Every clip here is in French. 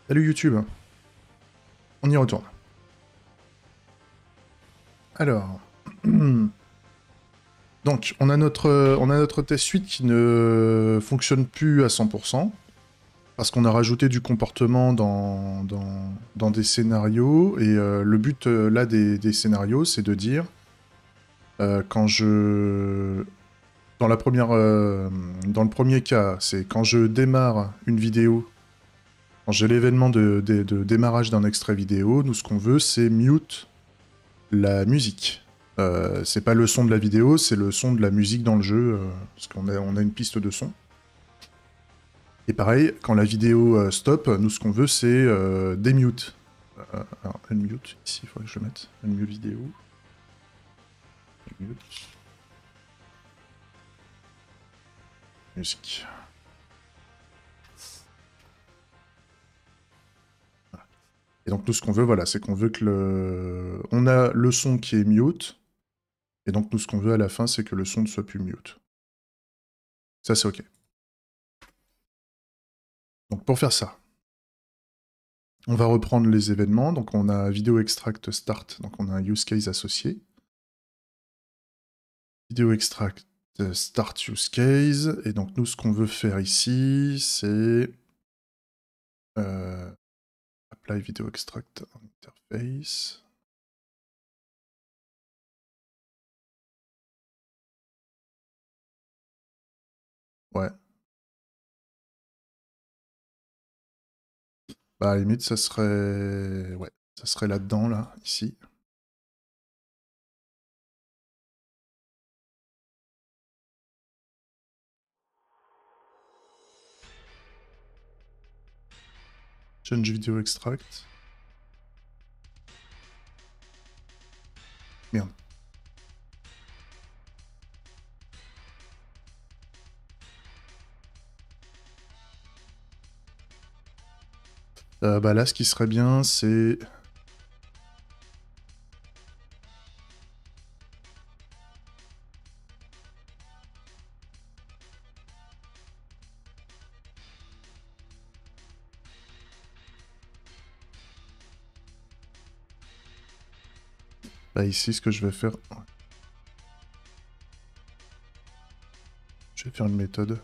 Salut YouTube, on y retourne. Alors, donc on a notre test suite qui ne fonctionne plus à 100%, parce qu'on a rajouté du comportement dans des scénarios, et le but là des scénarios, c'est de dire, quand je... Dans le premier cas, c'est quand je démarre une vidéo, quand j'ai l'événement de démarrage d'un extrait vidéo, nous ce qu'on veut c'est mute la musique. C'est pas le son de la vidéo, c'est le son de la musique dans le jeu, parce qu'on a une piste de son. Et pareil, quand la vidéo stop, nous ce qu'on veut c'est démute. Alors, unmute, ici il faudrait que je le mette. Unmute vidéo. Unmute. Musique. Voilà. Et donc nous ce qu'on veut, voilà, c'est qu'on veut que le... On a le son qui est mute, et donc nous ce qu'on veut à la fin, c'est que le son ne soit plus mute. Ça c'est ok. Donc pour faire ça, on va reprendre les événements. Donc on a vidéo extract start, donc on a un use case associé. Vidéo extract start use case. Et donc nous ce qu'on veut faire ici, c'est apply video extract on interface. Ouais. Bah à la limite ça serait. Ouais. Ça serait là-dedans, là, ici. Change video extract. Merde. Bah là ce qui serait bien c'est... Bah ici ce que je vais faire... Je vais faire une méthode.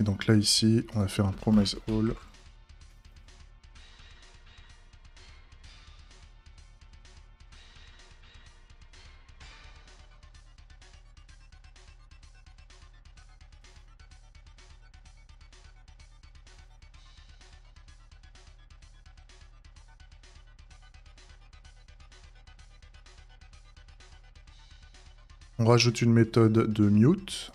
Et donc là ici, on va faire un promise all. On rajoute une méthode de mute.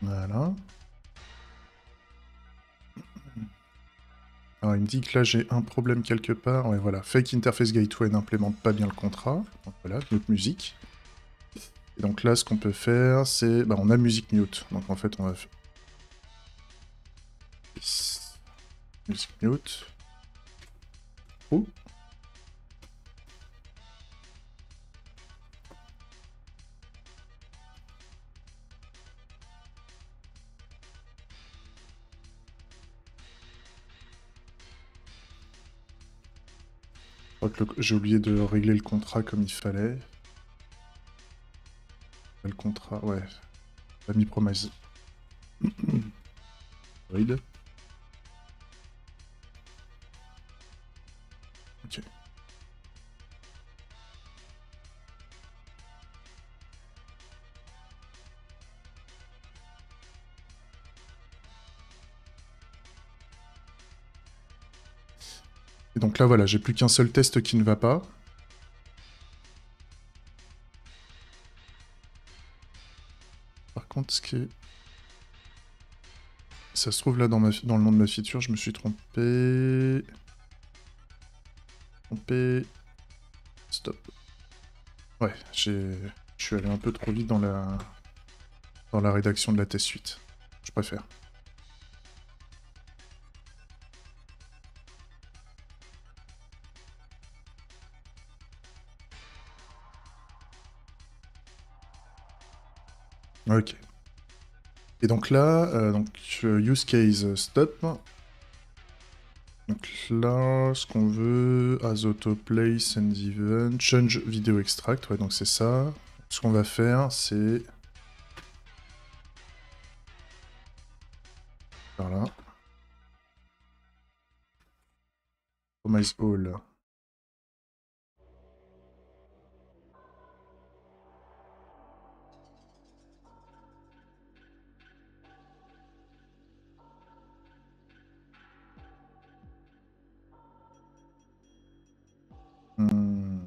Voilà. Alors il me dit que là j'ai un problème quelque part. Ouais voilà, Fake Interface Gateway n'implémente pas bien le contrat. Donc voilà, mute musique. Et donc là ce qu'on peut faire c'est... Bah on a musique mute. Donc en fait on va faire... Musique mute. Oh. Je crois que j'ai oublié de régler le contrat comme il fallait. Le contrat, ouais. Pas mis promise. Read. Ok. Et donc là, voilà, j'ai plus qu'un seul test qui ne va pas. Par contre, ce qui est... Ça se trouve là dans le nom de ma feature, je me suis trompé. Stop. Ouais, je suis allé un peu trop vite dans la rédaction de la test suite. Je préfère. Ok. Et donc là, use case stop. Donc là, ce qu'on veut, as autoplay, send event, change video extract, ouais, donc c'est ça. Ce qu'on va faire, c'est... Par là. Promise all. Hmm.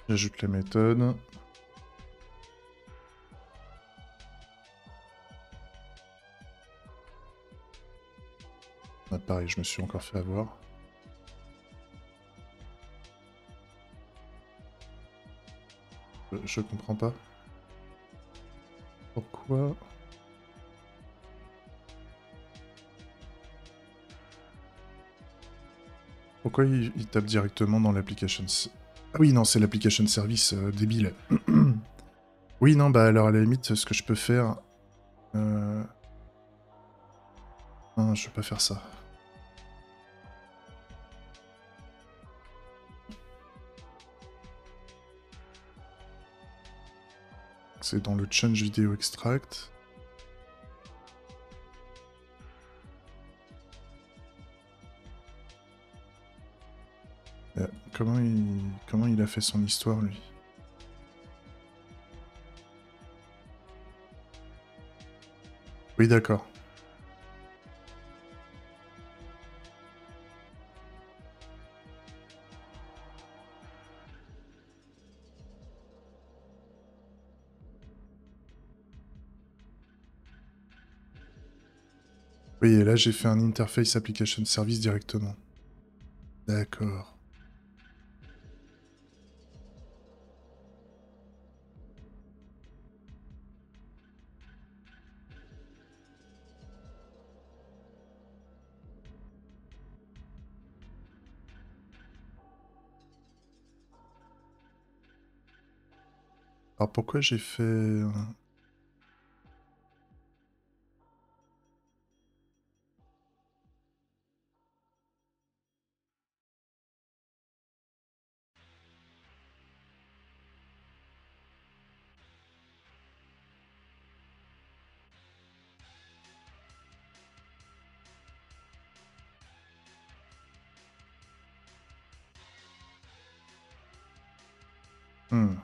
J'ajoute la méthode. Ah, pareil, je me suis encore fait avoir. Je comprends pas. Pourquoi? Pourquoi il tape directement dans l'application... Ah oui, non, c'est l'application service débile. Oui, non, bah alors à la limite, ce que je peux faire... Non, je vais pas faire ça. C'est dans le change video extract. Comment il a fait son histoire, lui? Oui, d'accord. Oui, et là, j'ai fait un interface application service directement. D'accord. Alors pourquoi j'ai fait... Hmm.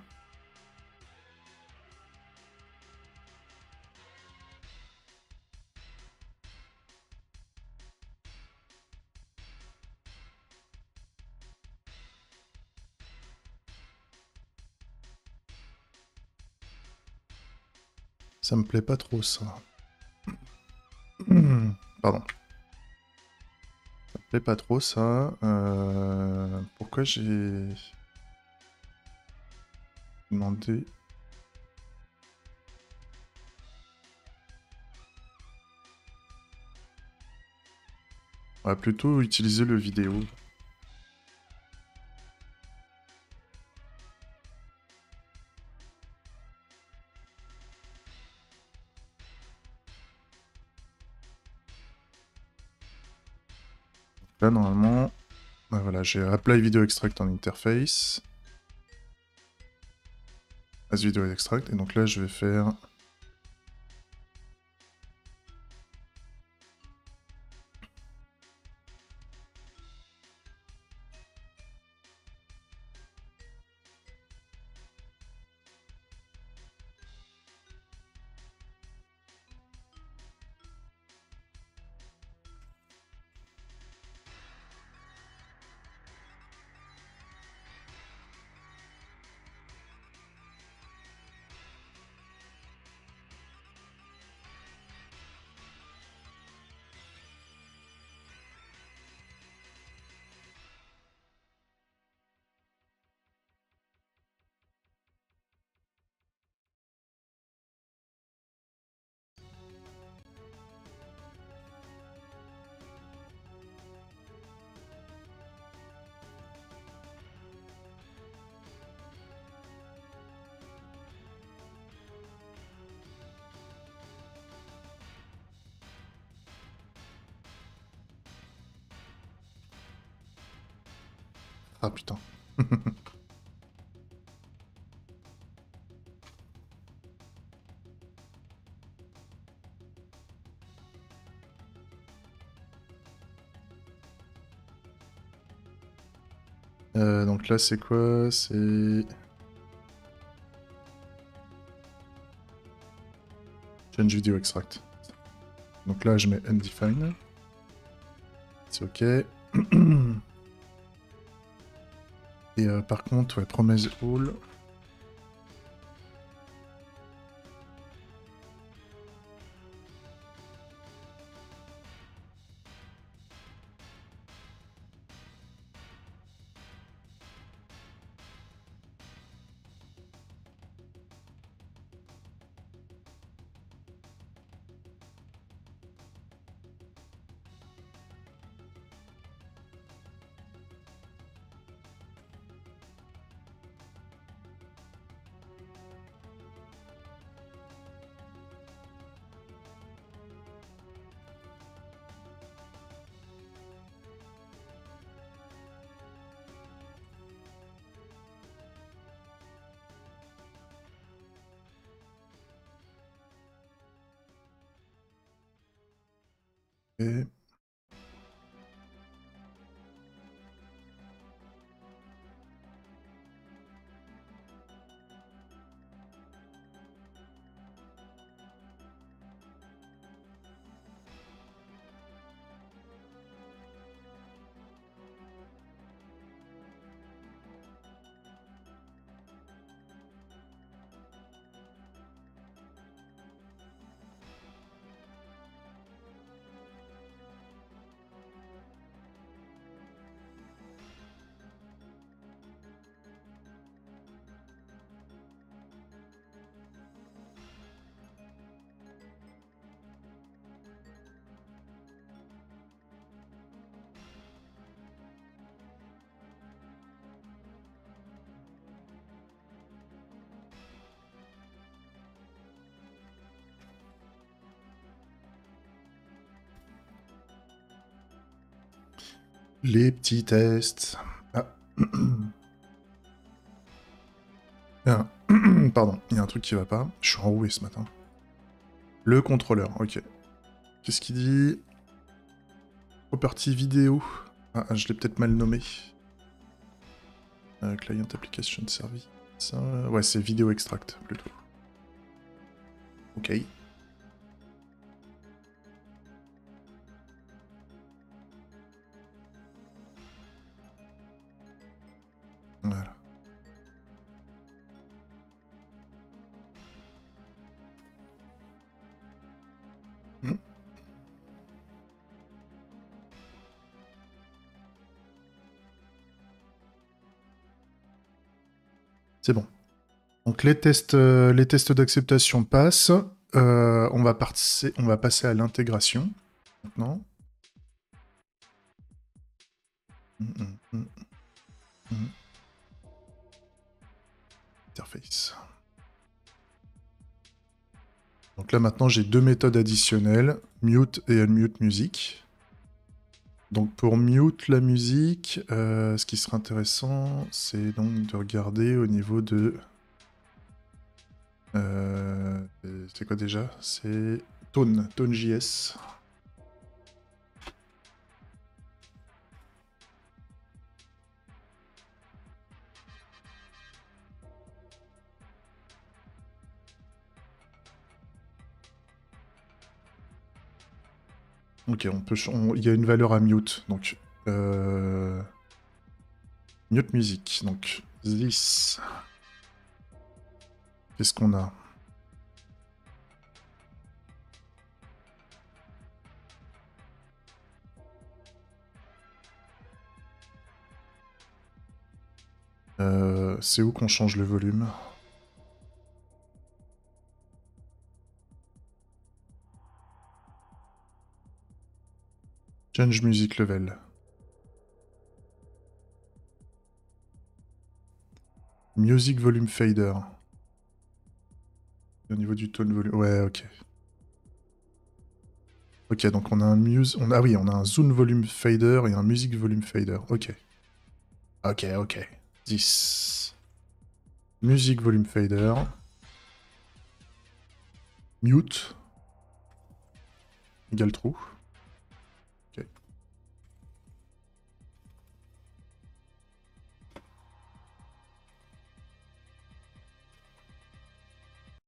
Ça me plaît pas trop, ça. Pardon. Ça me plaît pas trop, ça. Pourquoi j'ai demandé... On va plutôt utiliser le vidéo. Là, normalement, voilà, j'ai Apply Video Extract en interface. As Video Extract. Et donc là, je vais faire... Ah putain. Donc là, c'est quoi? C'est... Change Video Extract. Donc là, je mets Undefined. C'est OK. Et par contre, ouais, Promise All. Et... Les petits tests. Ah. Ah. Pardon, il y a un truc qui va pas. Je suis enroué ce matin. Le contrôleur, ok. Qu'est-ce qu'il dit? Property vidéo. Ah, je l'ai peut-être mal nommé. Client Application Service. Ouais, c'est vidéo extract, plutôt. Ok. Voilà. Hmm. C'est bon. Donc les tests d'acceptation passent. On va passer à l'intégration maintenant. Interface. Donc là maintenant j'ai deux méthodes additionnelles, mute et unmute music. Donc pour mute la musique, ce qui serait intéressant, c'est donc de regarder au niveau de... c'est quoi déjà? C'est Tone.js. Ok, il y a une valeur à mute, donc mute music, donc this. Qu'est-ce qu'on a? C'est où qu'on change le volume? Change music level. Music volume fader. Au niveau du tone volume. Ouais, ok. Ok, donc on a un ah oui, on a un zoom volume fader et un music volume fader. Ok. Ok, ok. 10. Music volume fader. Mute. Égale true. Ok.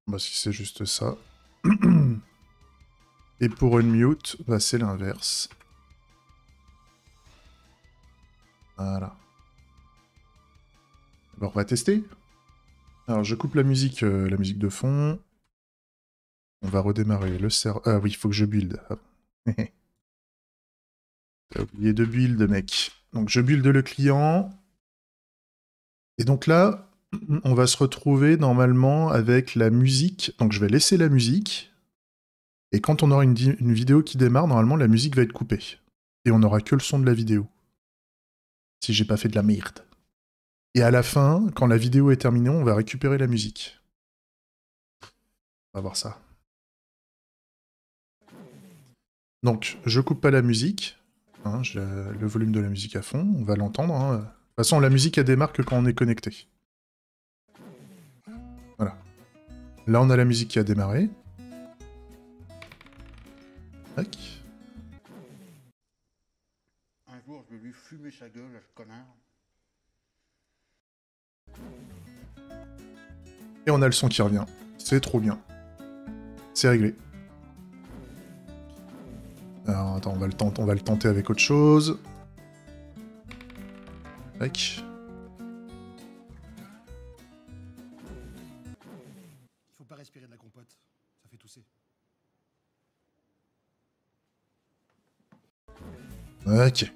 Bah si c'est juste ça. Et pour unmute, bah c'est l'inverse. Voilà. Alors on va tester. Alors je coupe la musique de fond. On va redémarrer le serveur. Ah oui, il faut que je build. T'as oublié de build, mec. Donc je build le client. Et donc là, on va se retrouver normalement avec la musique. Donc je vais laisser la musique. Et quand on aura une vidéo qui démarre, normalement la musique va être coupée. Et on n'aura que le son de la vidéo. Si j'ai pas fait de la merde. Et à la fin, quand la vidéo est terminée, on va récupérer la musique. On va voir ça. Donc, je coupe pas la musique. Hein, j'ai le volume de la musique à fond, on va l'entendre. Hein. De toute façon, la musique, elle démarre que quand on est connecté. Voilà. Là, on a la musique qui a démarré. Tac. Un jour, je vais lui fumer sa gueule à ce connard. Et on a le son qui revient. C'est trop bien. C'est réglé. Alors, attends, on va le tenter avec autre chose. Tac. Il faut pas respirer de la compote, ça fait tousser. Ok.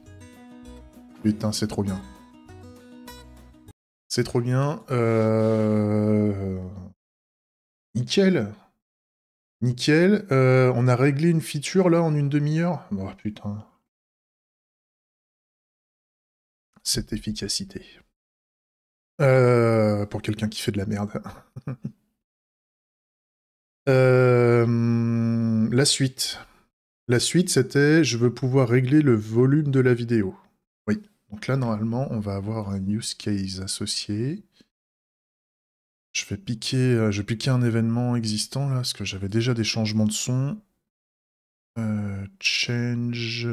Putain, c'est trop bien. C'est trop bien. Nickel. Nickel. On a réglé une feature là en une demi-heure. Oh putain. Cette efficacité. Pour quelqu'un qui fait de la merde. La suite. La suite, c'était je veux pouvoir régler le volume de la vidéo. Oui. Donc là, normalement, on va avoir un use case associé. Je vais piquer un événement existant là, parce que j'avais déjà des changements de son. Change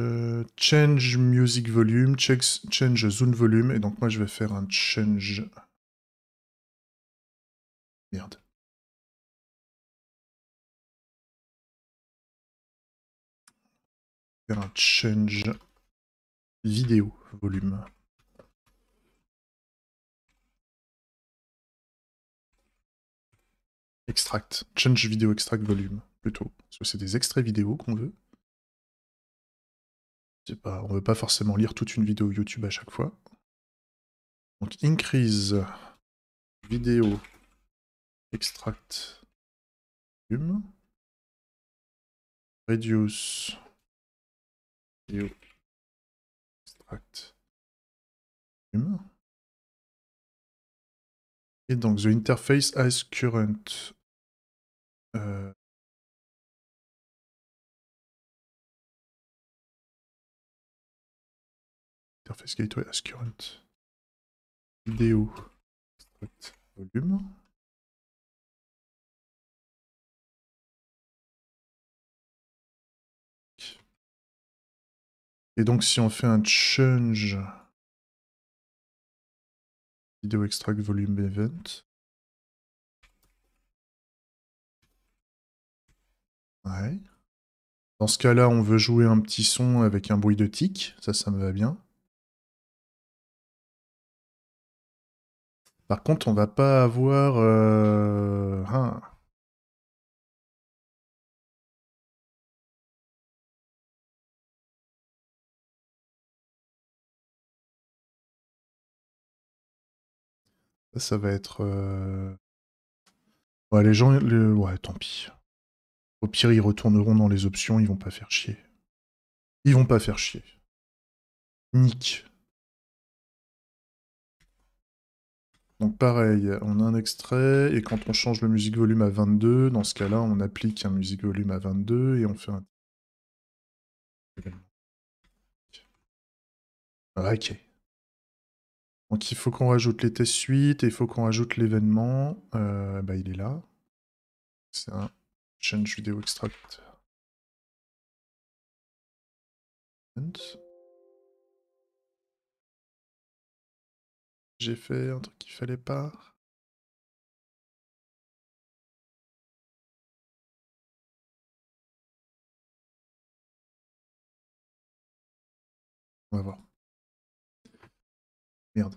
music volume, change zone volume, et donc moi je vais faire un change. Merde. Faire un change vidéo volume. Extract. Change vidéo extract volume, plutôt. Parce que c'est des extraits vidéo qu'on veut. C'est pas, on veut pas forcément lire toute une vidéo YouTube à chaque fois. Donc increase vidéo extract volume. Reduce vidéo extract volume. Et donc the interface as current. Interface Gateway as current. Vidéo. Extract volume. Et donc si on fait un change vidéo extract volume event. Ouais. Dans ce cas-là, on veut jouer un petit son avec un bruit de tic. Ça me va bien. Par contre, on va pas avoir... Ça va être... Ouais, les gens... Ouais, tant pis. Au pire, ils retourneront dans les options, ils vont pas faire chier. Ils vont pas faire chier. Nick. Donc pareil, on a un extrait, et quand on change le music volume à 22, dans ce cas-là, on applique un music volume à 22, et on fait un... Ok. Donc il faut qu'on rajoute les tests suites, et il faut qu'on rajoute l'événement. Bah il est là. C'est un change video extract. J'ai fait un truc qu'il fallait pas. On va voir. Merde.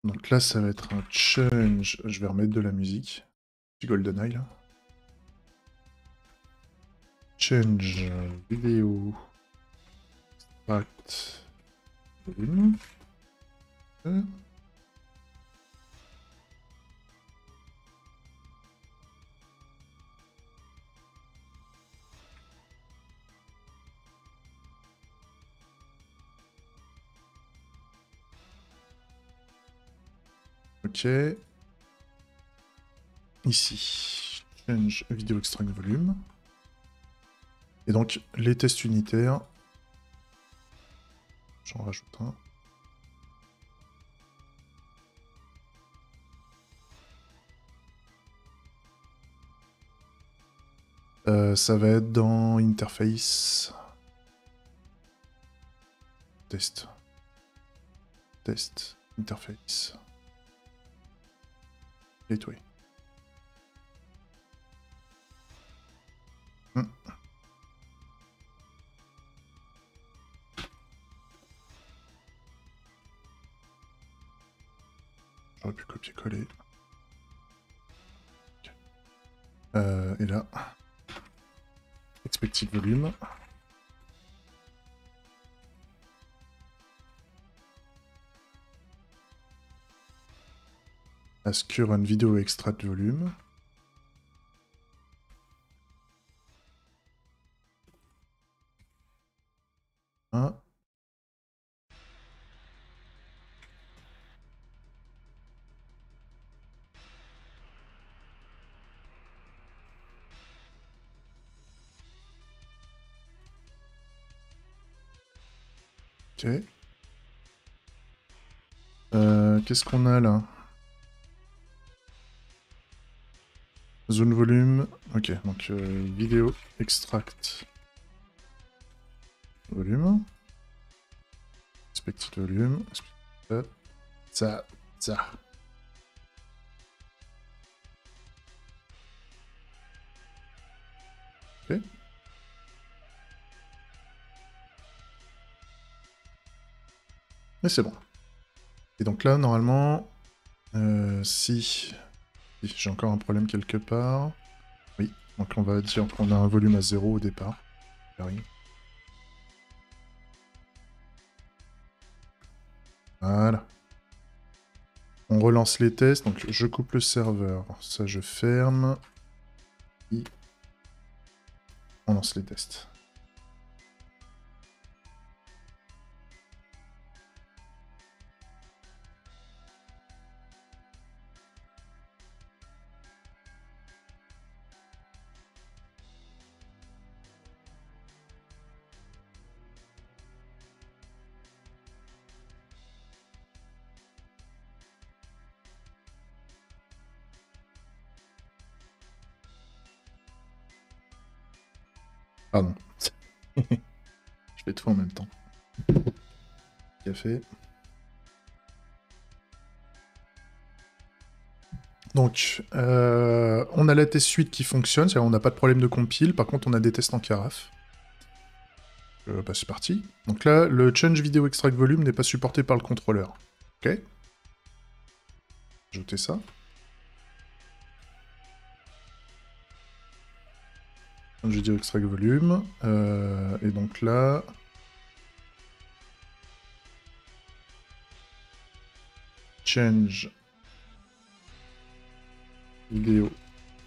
Donc là, ça va être un change. Je vais remettre de la musique. Du GoldenEye, là. Change vidéo. Extract. Volume. Ok. Ici. Change vidéo extract volume. Et donc, les tests unitaires. J'en rajoute un. Ça va être dans Interface. Test. Test. Interface. Gateway. J'aurais pu copier-coller. Okay. Et là. Expected volume. As current video extract volume. Un. Ok. Qu'est-ce qu'on a là? Zone volume. Ok, donc vidéo extract volume. Expected volume. Ça. Ok. Mais c'est bon. Et donc là, normalement, si j'ai encore un problème quelque part. Oui, donc on va dire qu'on a un volume à 0 au départ. Voilà. On relance les tests, donc je coupe le serveur. Ça, je ferme. Et on lance les tests. Pardon. Je fais tout en même temps. Café. Donc, on a la test suite qui fonctionne, c'est-à-dire on n'a pas de problème de compile, par contre on a des tests en carafe. Bah c'est parti. Donc là, le change video extract volume n'est pas supporté par le contrôleur. Ok. Ajouter ça. Change video extract volume. Et donc là... Change video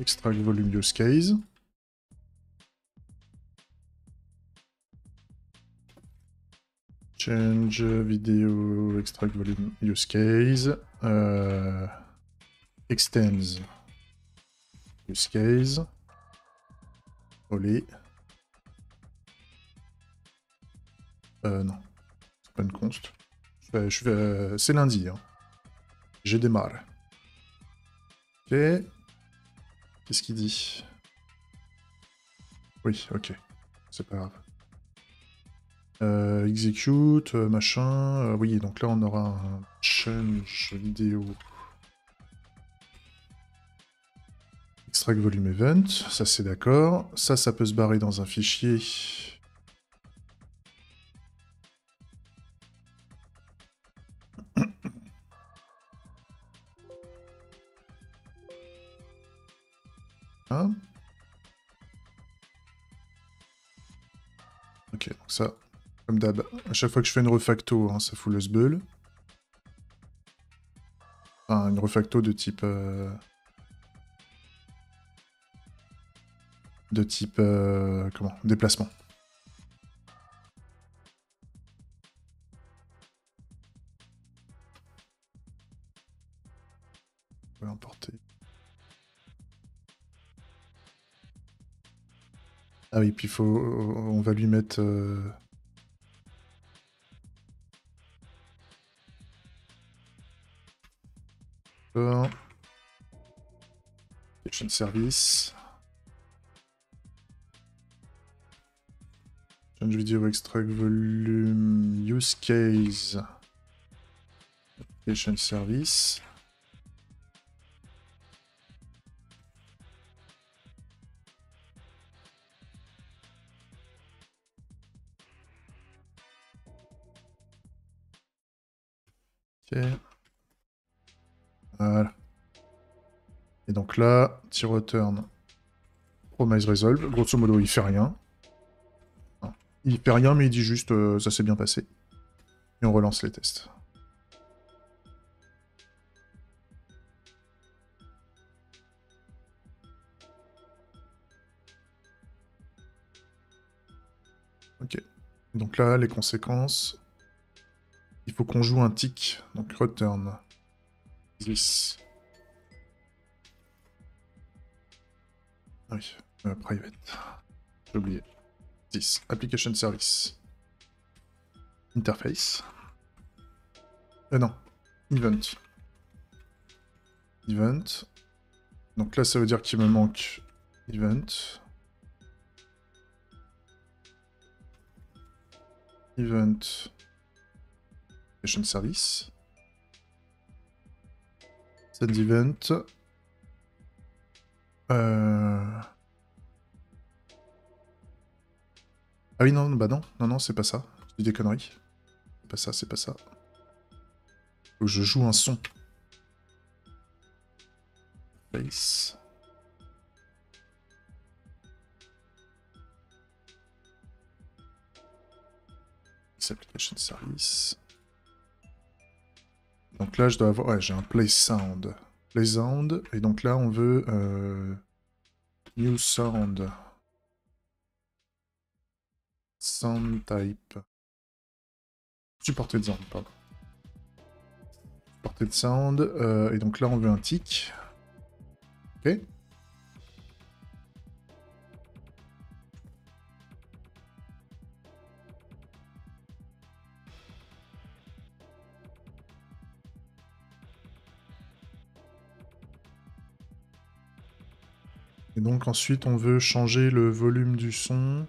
extract volume use case. Change video extract volume use case. Extends use case. Olé. Non. C'est pas une const. C'est lundi. Hein. J'ai démarré. Ok. Qu'est-ce qu'il dit? Oui, ok. C'est pas grave. Execute, machin. Oui, donc là on aura un change vidéo. Extract volume event, ça c'est d'accord. Ça peut se barrer dans un fichier. Hein? Ok, donc ça, comme d'hab, à chaque fois que je fais une refacto, hein, ça fout le sbeul. Enfin, une refacto de type... comment? Déplacement. On va importer. Ah oui, puis faut... on va lui mettre... Application service. Change video extract volume use case. Application service. Ok. Voilà. Et donc là, return promise resolve. Grosso modo, il fait rien. Non. Il fait rien, mais il dit juste ça s'est bien passé. Et on relance les tests. Ok. Donc là, les conséquences. Il faut qu'on joue un tick. Donc return this. Ah oui, private. J'ai oublié. This. Application service. Interface. Non. Event. Event. Donc là, ça veut dire qu'il me manque event. Event. Application service. Send event. Ah oui, non, bah non. Non, c'est pas ça. Je dis des conneries. C'est pas ça, c'est pas ça. Faut que je joue un son. Face. Application service. Donc là, je dois avoir... Ouais, j'ai un play sound. Play sound. Et donc là, on veut... new sound. Sound type. Supported sound, pardon. Supported sound. Et donc là, on veut un tick. Ok. Et donc ensuite, on veut changer le volume du son.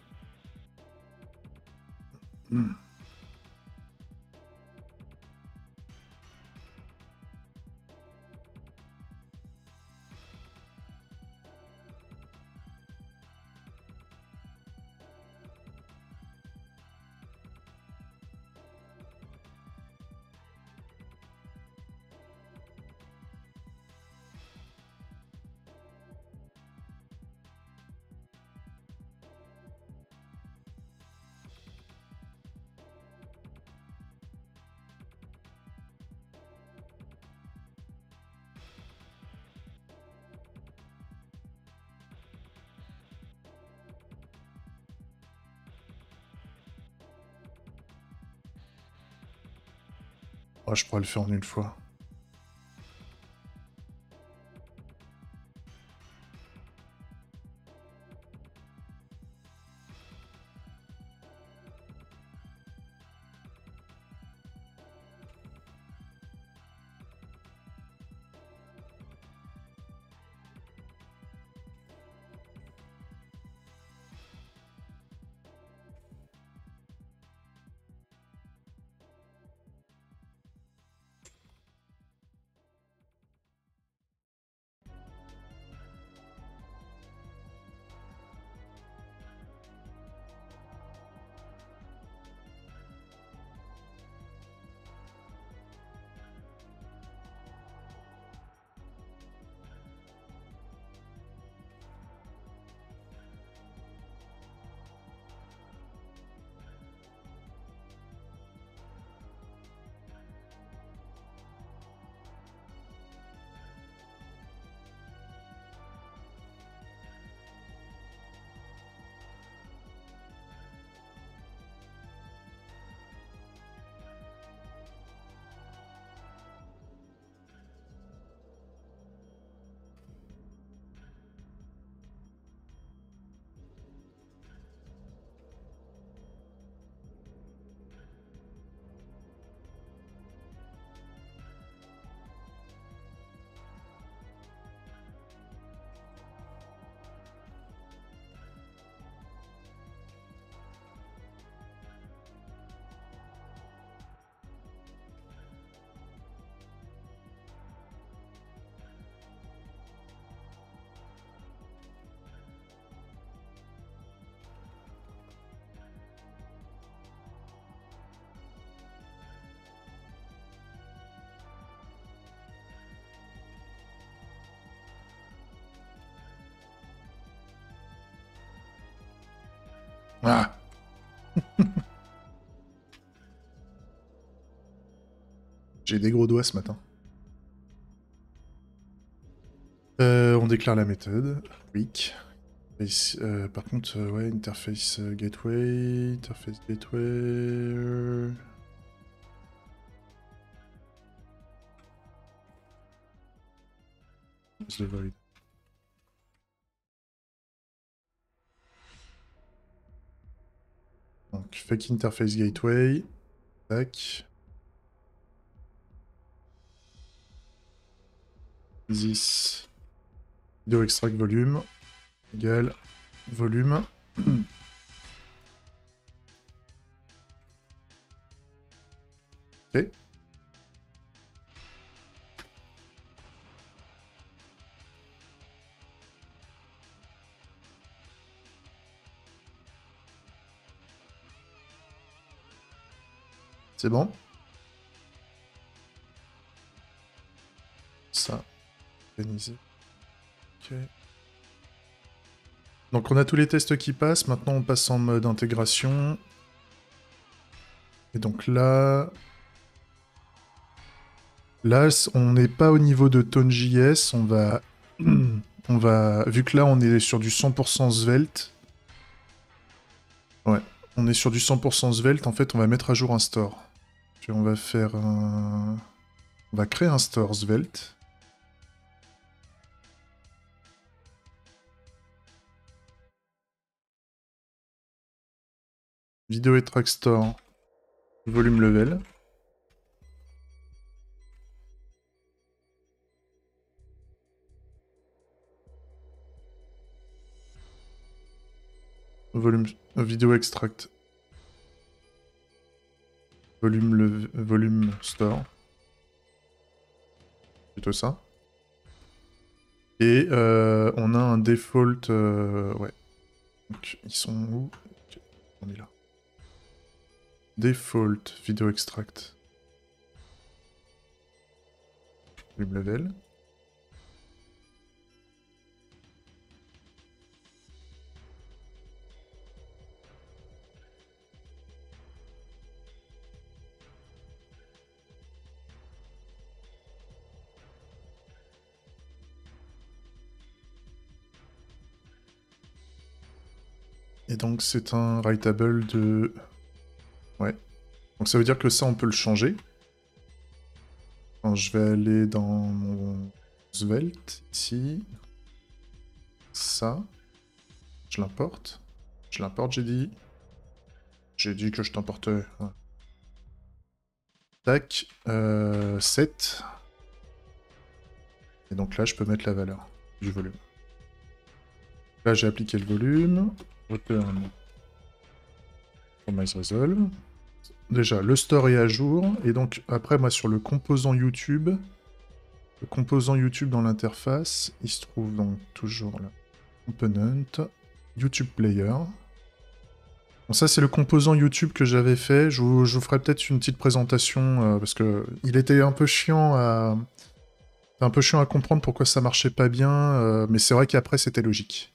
Oh, je pourrais le faire en une fois. Ah. J'ai des gros doigts ce matin. On déclare la méthode. Quick. Par contre, ouais, interface gateway. Interface gateway. The void. Donc, fake interface gateway. Tac. This. Video extract volume. Égal. Volume. Ok. C'est bon. Ça. Organisé. Ok. Donc on a tous les tests qui passent, maintenant on passe en mode intégration. Et donc là... Là, on n'est pas au niveau de Tone.js, on va... on va... Vu que là on est sur du 100% svelte... Ouais, on est sur du 100% svelte, en fait on va mettre à jour un store. Puis on va faire un... On va créer un store svelte. Vidéo et track store. Volume level. Volume... vidéo extract. volume store. Plutôt ça. Et on a un default... ouais. Donc, ils sont où? Ok, on est là. Default video extract. Volume level. Et donc c'est un writable de... Ouais. Donc ça veut dire que ça, on peut le changer. Quand je vais aller dans mon Svelte, ici. Ça. Je l'importe. Je l'importe, j'ai dit. J'ai dit que je t'importais. Ouais. Tac. 7. Et donc là, je peux mettre la valeur du volume. Là, j'ai appliqué le volume. Return. Promise resolve. Déjà, le store est à jour. Et donc, après, moi, sur le composant YouTube, dans l'interface, il se trouve donc toujours là. Component, YouTube Player. Bon, ça, c'est le composant YouTube que j'avais fait. Je vous ferai peut-être une petite présentation, parce que il était un peu chiant à... comprendre pourquoi ça marchait pas bien, mais c'est vrai qu'après, c'était logique.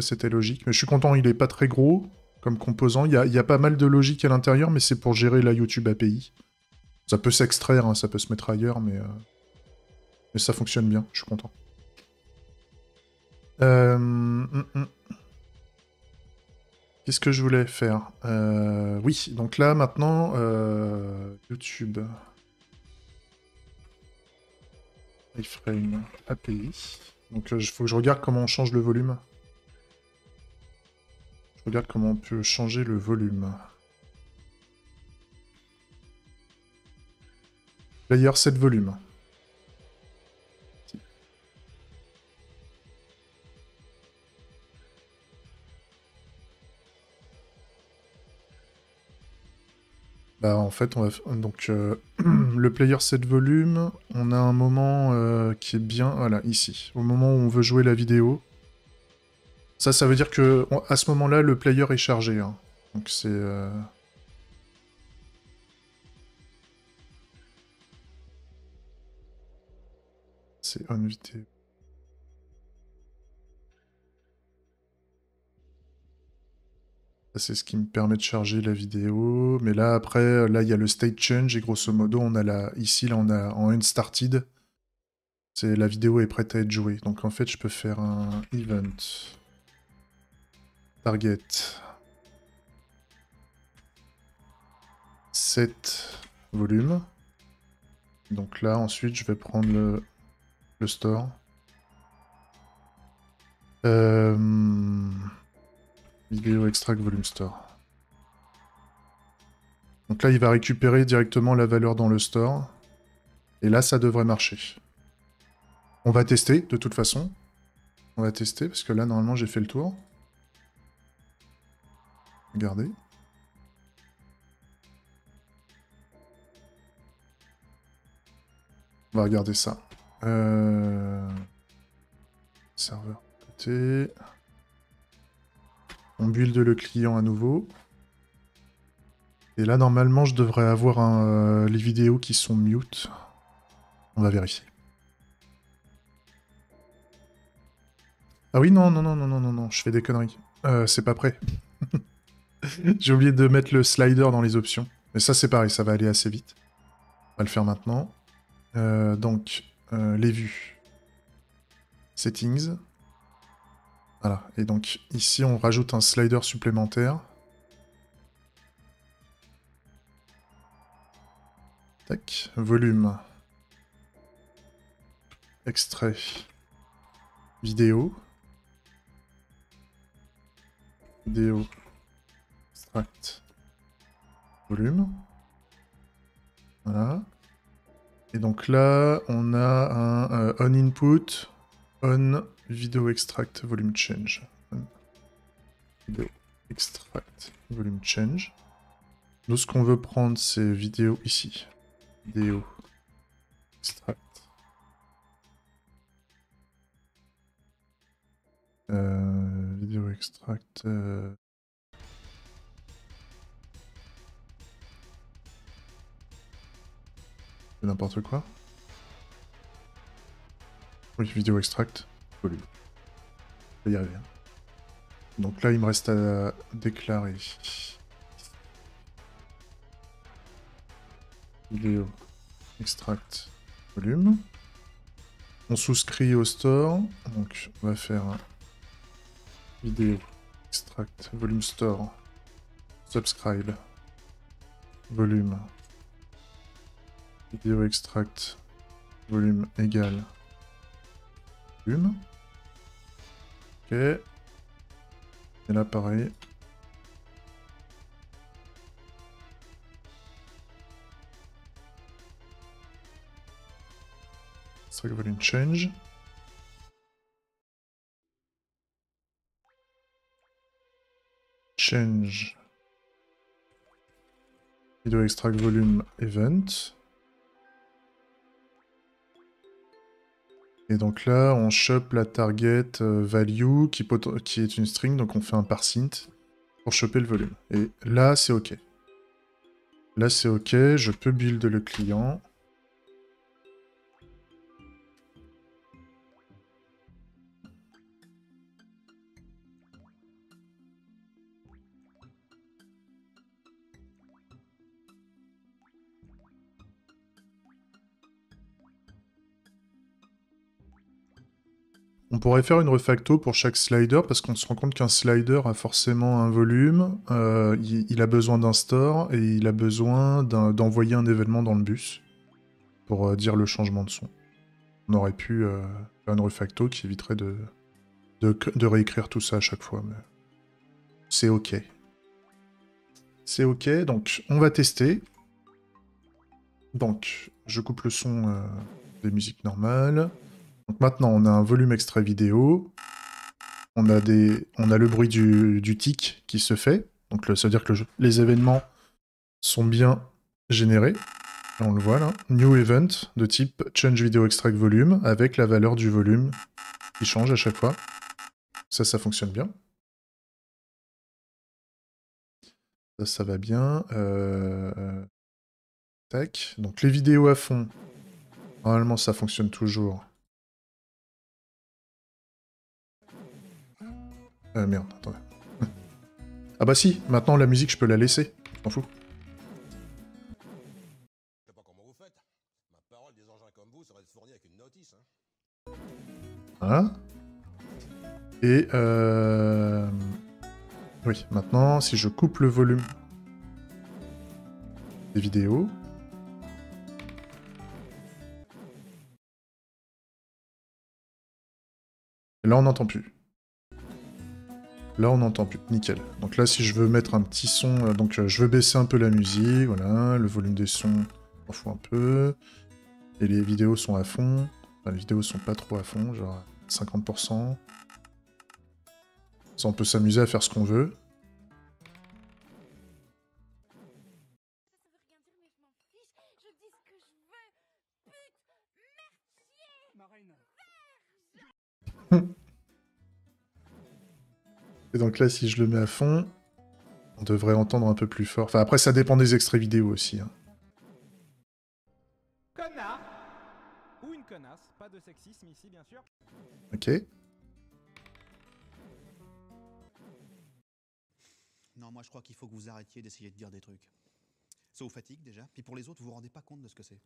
Mais je suis content, il est pas très gros comme composant. Il y a pas mal de logique à l'intérieur, mais c'est pour gérer la YouTube API. Ça peut s'extraire, hein, ça peut se mettre ailleurs, mais ça fonctionne bien, je suis content. Qu'est-ce que je voulais faire? Oui, donc là, maintenant, YouTube. Iframe API. Donc il faut que je regarde comment on change le volume. Je regarde comment on peut changer le volume. Player 7 volume. Bah en fait on va donc le player 7 volume, on a un moment qui est bien, voilà, ici. Au moment où on veut jouer la vidéo. Ça veut dire que à ce moment-là, le player est chargé. Hein. Donc c'est... C'est on vidéo. C'est ce qui me permet de charger la vidéo. Mais là, après, là, il y a le state change. Et grosso modo, on a là, ici, là, on a en unstarted. La vidéo est prête à être jouée. Donc en fait, je peux faire un event. Target. Set volume. Donc là, ensuite, je vais prendre le store. Vidéo extract volume store. Donc là, il va récupérer directement la valeur dans le store. Et là, ça devrait marcher. On va tester, de toute façon. On va tester, parce que là, normalement, j'ai fait le tour. Regardez. On va regarder ça. Serveur côté. On build le client à nouveau. Et là, normalement, je devrais avoir les vidéos qui sont mute. On va vérifier. Ah oui, non, je fais des conneries. C'est pas prêt. J'ai oublié de mettre le slider dans les options. Mais ça, c'est pareil, ça va aller assez vite. On va le faire maintenant. Donc, les vues. Settings. Voilà, et donc ici, on rajoute un slider supplémentaire. Tac, volume. Extrait. Vidéo. Vidéo. Extract. Volume. Voilà. Et donc là, on a un on input, on video extract volume change. On video extract volume change. Nous, ce qu'on veut prendre, c'est vidéo ici. Vidéo. Extract. Vidéo extract. N'importe quoi. Oui, vidéo extract. Volume. Je vais y arriver. Donc là, il me reste à déclarer. Vidéo extract volume. On souscrit au store. Donc on va faire vidéo extract volume store. Subscribe. Volume. Vidéo extract volume égal volume. Ok. Et là pareil. Extract volume change. Change. Vidéo extract volume event. Et donc là, on chope la target value qui est une string, donc on fait un parseInt pour choper le volume. Et là, c'est OK. Là, c'est OK, je peux build le client. On pourrait faire une refacto pour chaque slider, parce qu'on se rend compte qu'un slider a forcément un volume, il a besoin d'un store, et il a besoin d'envoyer un événement dans le bus, pour dire le changement de son. On aurait pu faire une refacto qui éviterait de réécrire tout ça à chaque fois, mais c'est OK. C'est OK, donc on va tester. Donc, je coupe le son des musiques normales. Donc maintenant, on a un volume extrait vidéo. On a le bruit du tick qui se fait. Donc ça veut dire que les événements sont bien générés. Là, on le voit là. New event de type change video extract volume avec la valeur du volume qui change à chaque fois. Ça fonctionne bien. Ça va bien. Tac. Donc les vidéos à fond. Normalement, ça fonctionne toujours. Merde, attendez. Ah bah si, maintenant la musique, je peux la laisser. Je m'en fous. Je sais pas comment vous faites. Ma parole, des engins comme vous seraient fournis avec une notice, hein. Voilà. Et oui, maintenant, si je coupe le volume des vidéos... Et là, on n'entend plus. Là, on n'entend plus. Nickel. Donc là, si je veux mettre un petit son... donc je veux baisser un peu la musique, voilà. Le volume des sons, on fout un peu. Et les vidéos sont à fond. Enfin, les vidéos sont pas trop à fond, genre 50%. Ça, on peut s'amuser à faire ce qu'on veut. Et donc là, si je le mets à fond, on devrait entendre un peu plus fort. Enfin, après, ça dépend des extraits vidéo aussi. Hein. Connard ou une connasse, pas de sexisme ici, bien sûr. Ok. Non, moi je crois qu'il faut que vous arrêtiez d'essayer de dire des trucs. Ça vous fatigue déjà, puis pour les autres, vous vous rendez pas compte de ce que c'est.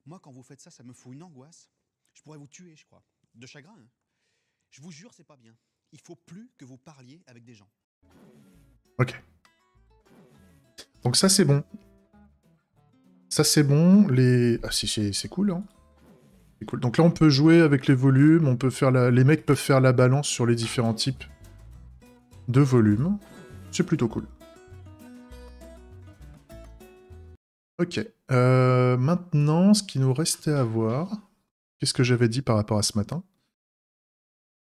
Moi, quand vous faites ça, ça me fout une angoisse. Je pourrais vous tuer, je crois. De chagrin, hein. Je vous jure, c'est pas bien. Il faut plus que vous parliez avec des gens. Ok. Donc ça, c'est bon. Ça, c'est bon. Ah, si, c'est cool, hein. C'est cool. Donc là, on peut jouer avec les volumes, on peut faire les mecs peuvent faire la balance sur les différents types de volumes. C'est plutôt cool. Ok. Maintenant, ce qui nous restait à voir... Qu'est-ce que j'avais dit par rapport à ce matin?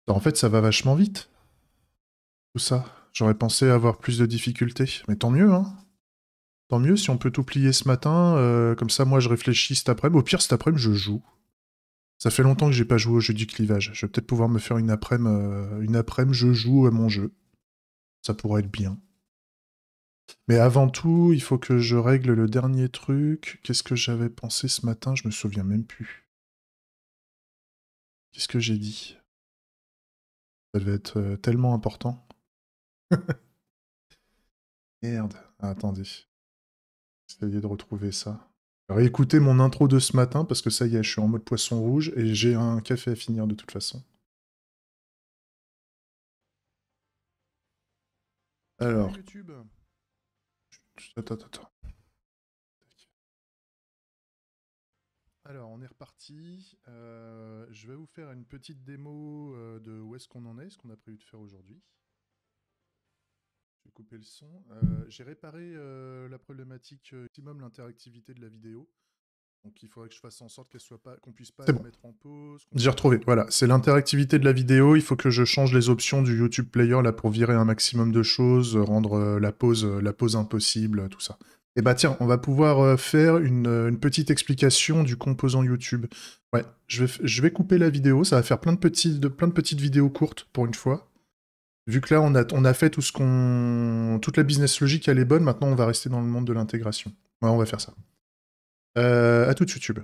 En fait, ça va vachement vite. Tout ça. J'aurais pensé avoir plus de difficultés. Mais tant mieux, hein. Tant mieux si on peut tout plier ce matin, comme ça moi je réfléchis cet après-midi. Au pire cet après-midi je joue. Ça fait longtemps que j'ai pas joué au jeu du clivage. Je vais peut-être pouvoir me faire une après-midi je joue à mon jeu. Ça pourrait être bien. Mais avant tout, il faut que je règle le dernier truc. Qu'est-ce que j'avais pensé ce matin? Je me souviens même plus. Qu'est-ce que j'ai dit? Ça devait être tellement important. Merde. Ah, attendez. Essayez de retrouver ça. Réécoutez mon intro de ce matin, parce que ça y est, je suis en mode poisson rouge, et j'ai un café à finir de toute façon. Alors... YouTube. Attends. Alors, on est reparti. Je vais vous faire une petite démo de où est-ce qu'on en est, ce qu'on a prévu de faire aujourd'hui. Je vais couper le son. J'ai réparé la problématique maximum l'interactivité de la vidéo. Donc il faudrait que je fasse en sorte qu'on puisse pas la mettre en pause. J'ai retrouvé, voilà, c'est l'interactivité de la vidéo. Il faut que je change les options du YouTube Player là pour virer un maximum de choses, rendre la pause impossible, tout ça. Et bah tiens, on va pouvoir faire une petite explication du composant YouTube. Ouais, je vais couper la vidéo, ça va faire plein de petites vidéos courtes pour une fois. Vu que là, on a fait toute la business logique, elle est bonne, maintenant on va rester dans le monde de l'intégration. Ouais, on va faire ça. À tout de suite, YouTube.